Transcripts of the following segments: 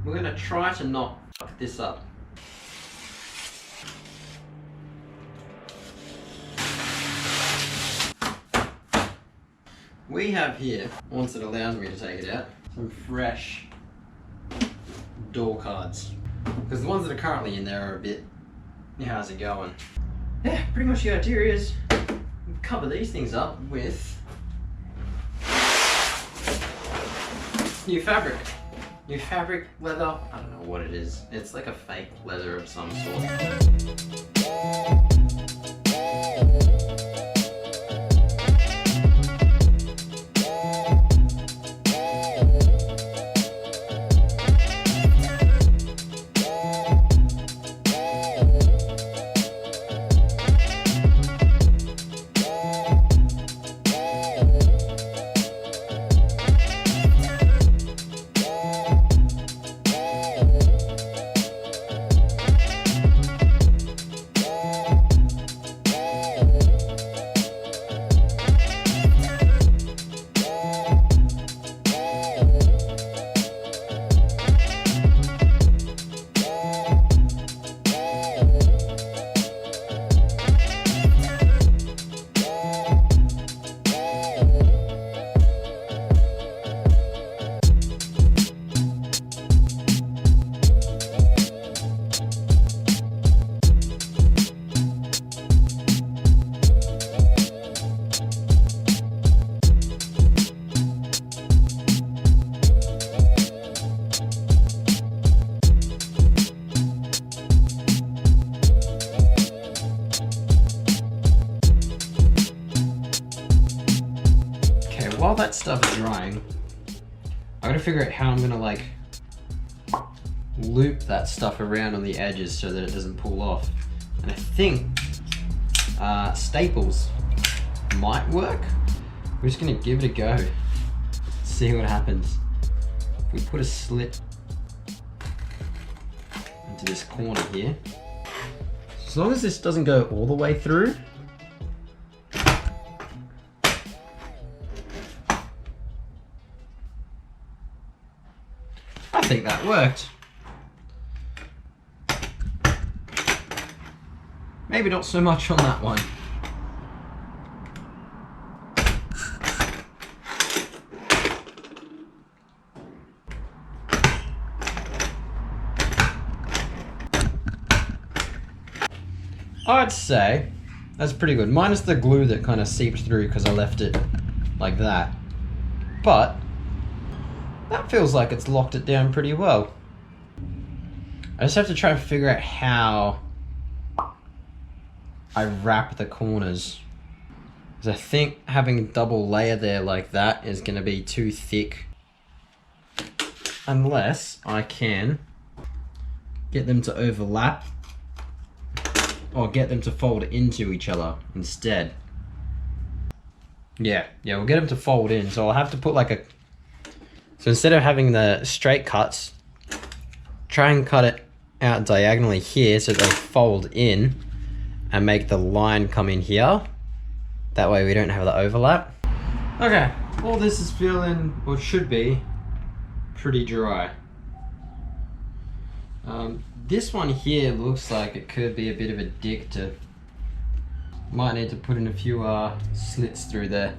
we're gonna try to not fuck this up. We have here, once it allows me to take it out, some fresh door cards. Because the ones that are currently in there are a bit, how's it going? Yeah, pretty much the idea is cover these things up with new fabric. New fabric, leather, I don't know what it is. It's like a fake leather of some sort. While that stuff's drying, I gotta figure out how I'm gonna like loop that stuff around on the edges so that it doesn't pull off. And I think staples might work. We're just gonna give it a go, see what happens. If we put a slit into this corner here, as long as this doesn't go all the way through, I think that worked. Maybe not so much on that one. I'd say that's pretty good, minus the glue that kind of seeped through because I left it like that. But that feels like it's locked it down pretty well. I just have to try and figure out how I wrap the corners. Because I think having a double layer there like that is going to be too thick. Unless I can get them to overlap or get them to fold into each other instead. Yeah, we'll get them to fold in. So I'll have to put like a... So instead of having the straight cuts, try and cut it out diagonally here so they fold in and make the line come in here. That way we don't have the overlap. Okay, all this is feeling, or should be, pretty dry. This one here looks like it could be a bit of a dick to... Might need to put in a few slits through there.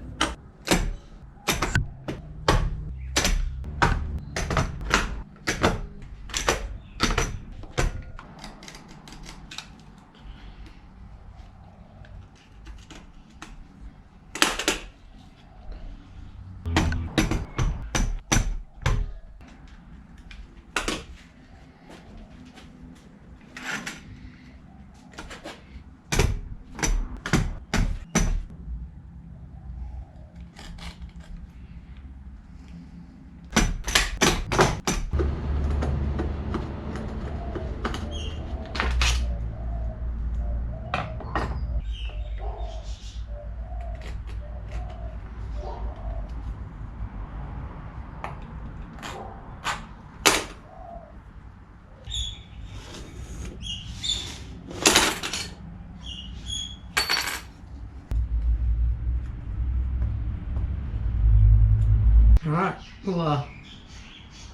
Alright, we'll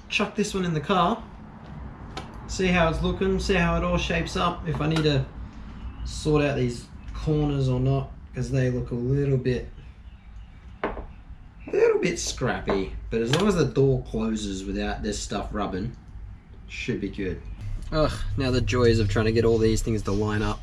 chuck this one in the car see how it's looking, see how it all shapes up, if I need to sort out these corners or not, because they look a little bit scrappy. But as long as the door closes without this stuff rubbing, should be good. Ugh, now the joys of trying to get all these things to line up.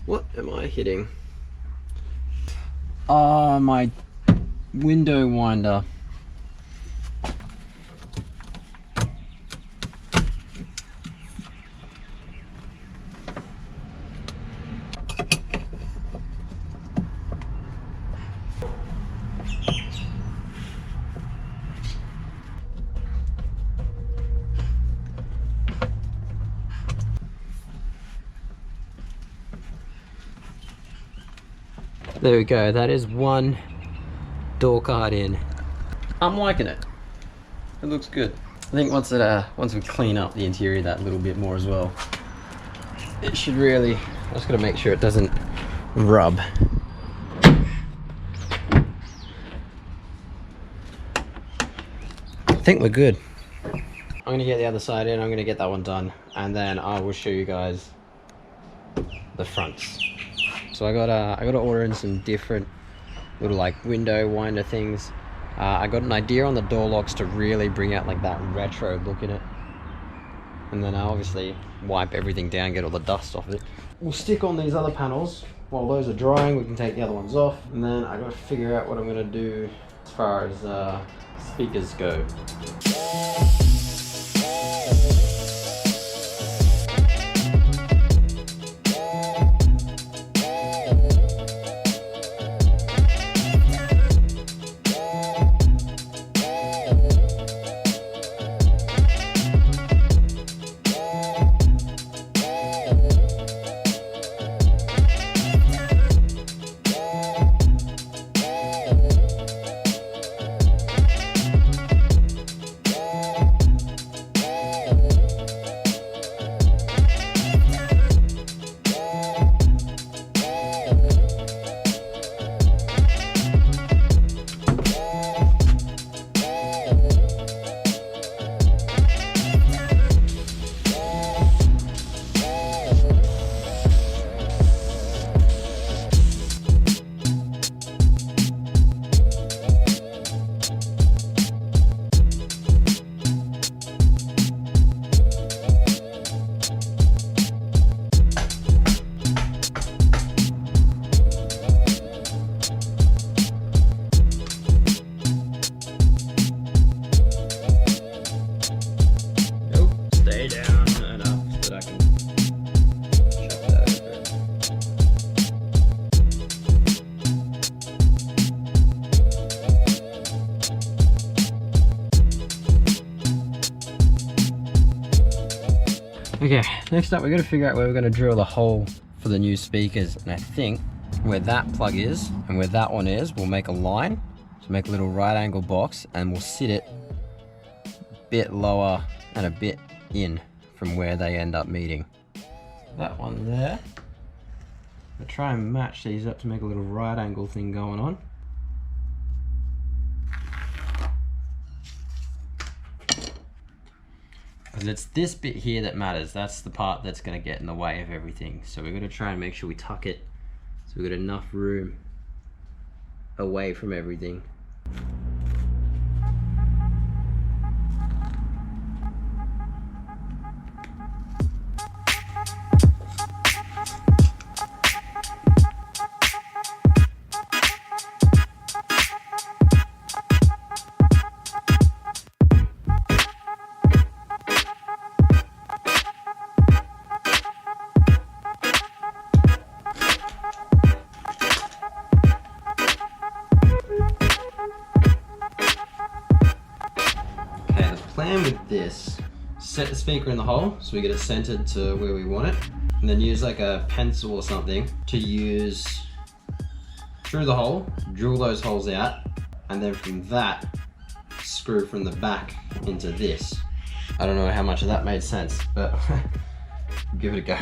What am I hitting? Oh, my window winder. There we go, that is one door card in. I'm liking it. It looks good. I think once we clean up the interior that little bit more as well, it should really, I just gotta make sure it doesn't rub. I think we're good. I'm gonna get the other side in, I'm gonna get that one done, and then I will show you guys the fronts. So I gotta order in some different little like window winder things. I got an idea on the door locks to really bring out like that retro look in it. And then I obviously wipe everything down, get all the dust off it. We'll stick on these other panels. While those are drying, we can take the other ones off. And then I gotta figure out what I'm gonna do as far as speakers go. Okay, next up we're going to figure out where we're going to drill the hole for the new speakers, and I think where that plug is and where that one is, we'll make a line, so make a little right angle box, and we'll sit it a bit lower and a bit in from where they end up meeting. That one there, I'll try and match these up to make a little right angle thing going on. Because it's this bit here that matters. That's the part that's going to get in the way of everything. So we're going to try and make sure we tuck it so we've got enough room away from everything. plan with this, set the speaker in the hole so we get it centered to where we want it, and then use like a pencil or something to use through the hole, drill those holes out, and then from that, screw from the back into this. I don't know how much of that made sense, but give it a go.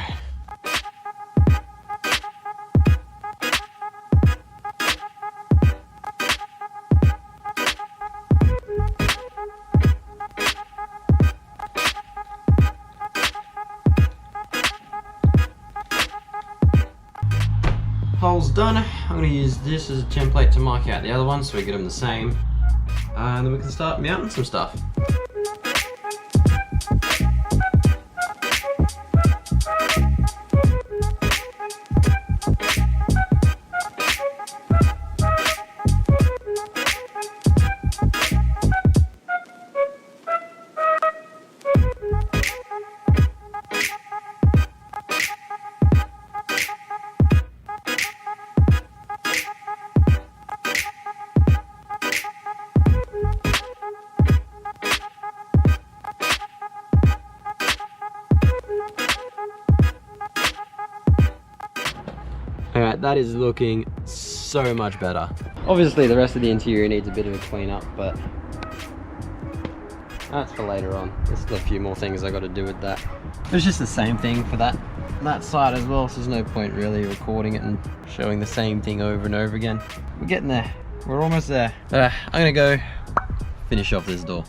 Hole's done. I'm going to use this as a template to mark out the other one so we get them the same. And then we can start mounting some stuff. Alright, that is looking so much better. Obviously the rest of the interior needs a bit of a clean up, but that's for later on. There's still a few more things I got to do with that. It's just the same thing for that side as well, so there's no point really recording it and showing the same thing over and over again. We're getting there. We're almost there. I'm gonna go finish off this door.